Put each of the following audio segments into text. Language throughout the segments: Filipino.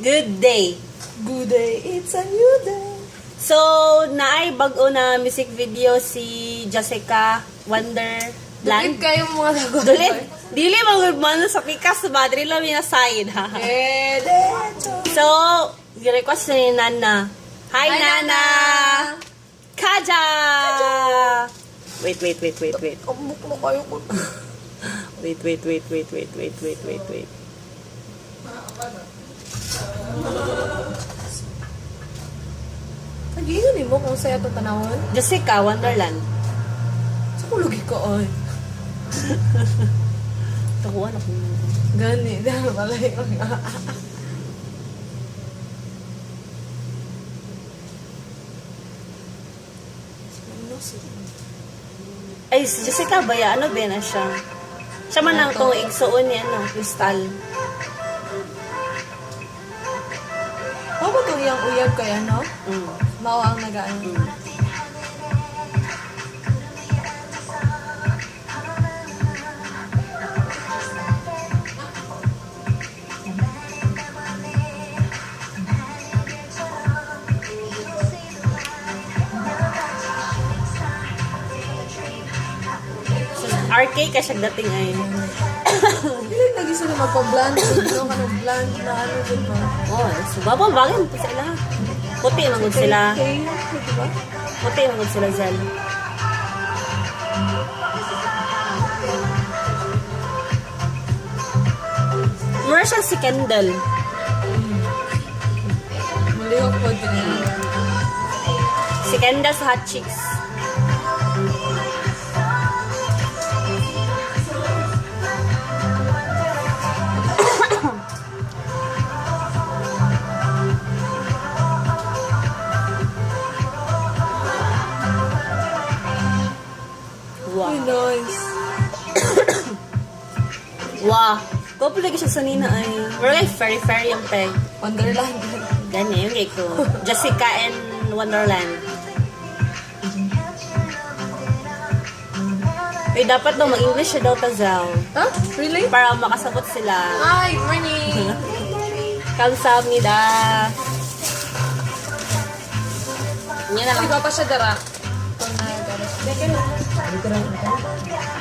Good day. Good day, it's a new day. So, naay bago na music video si Jessica Wonderland. Dukit kayo mga lagot. Dulit. Dili magmano sa pikas battery lang yung side ha. So, request ni Nana. Hi Nana. Kaja. Wait. Amok mo kayo ko. Wait. Nag-iigan mo kung sa'yo itong tanawin? Jessica Wonderland. Sa kulugi ko, ay. Takuan ako. Gani, dahil malay ko nga. Ay, si Jessica ba ya? Ano ba na siya? Siya man lang itong igsuon niya, kristal. Ano ba itong iyang uyab kaya, no? Mawa ang nagaan. RK ka siya dating ay. Hindi lagi sila magpa-blend. Ano ka nag-blend na ano din ba? Oh, so bababangin po sila. Puti mangod sila. Okay, diba? Puti mangod sila Zel. Mura siya si Kendall. Malihok po din yan. Si Kendall sa Hot Chicks. Wow. Ay, nice. Wow. Couple lagi siya sa nina ay. We're like fairy yung peg. Wonderland. Gani, yung gay ko. Jessica and Wonderland. Ay, dapat daw mag-English siya daw tazaw. Huh? Really? Para makasabot sila. Hi, morning. Kamsahamnida. Yan na lang. Iba pa siya dara.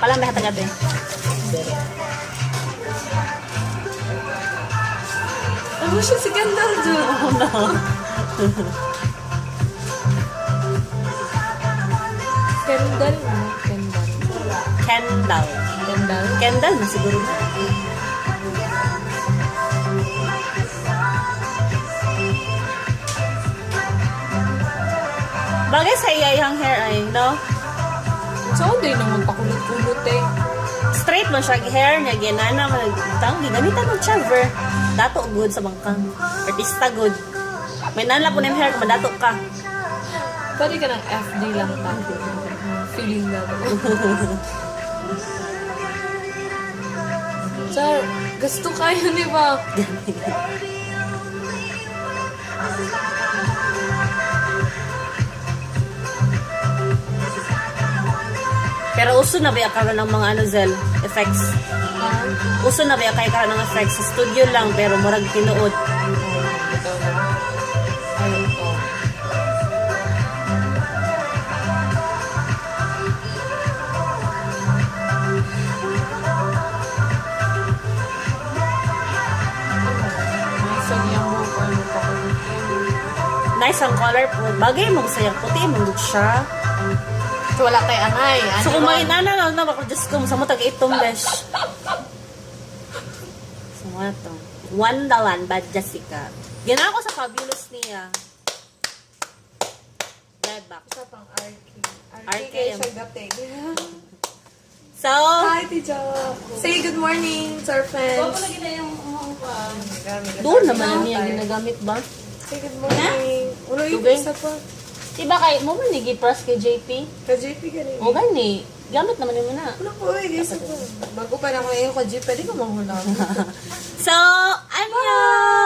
Palang may hatagad eh. Ano siya si Kendall dyan? Oh no. Kendall? Kendall. Kendall? Kendall na siguro. Bagay sa iyayang hair ay, no? So, hindi naman pakulot-kulot eh. Straight man siya hair niya, ginana man nagtang giganitan ng chamber. Dato good sa bangkang. Artista good. May nala po ng hair kung dato ka. Pwede ka ng FD lang ta. Feeling na. Sir, gusto kayo, di ba? Pero uso na ba karon ng mga ano Zel? Effects? Uso na ba kay karon ng effects? Sa studio lang pero murag tinuod. Ayun to. Nice ang color po. Bagay mo sayang puti mo siya. So, wala tayo angay. So kumain na ako just kung sa mo tag-itong besh. So ano to? Wonderland by Jessica. Ginawa ko sa fabulous niya. Red back. Isa pang RK. RK kayo yung- siya gating. So, Hi, Tija. Say good morning, sir friends. doon naman niya ginagamit ba? Say good morning. Ulo yung Tubig? isa pa. Diba kay mo man nigi-press kay JP? Ka-JP ka rin. O gani, gamit naman yun na. Ano po eh, guys. Bago pa na ko yung ka-JP, pwede ka manghula. So, annyeong!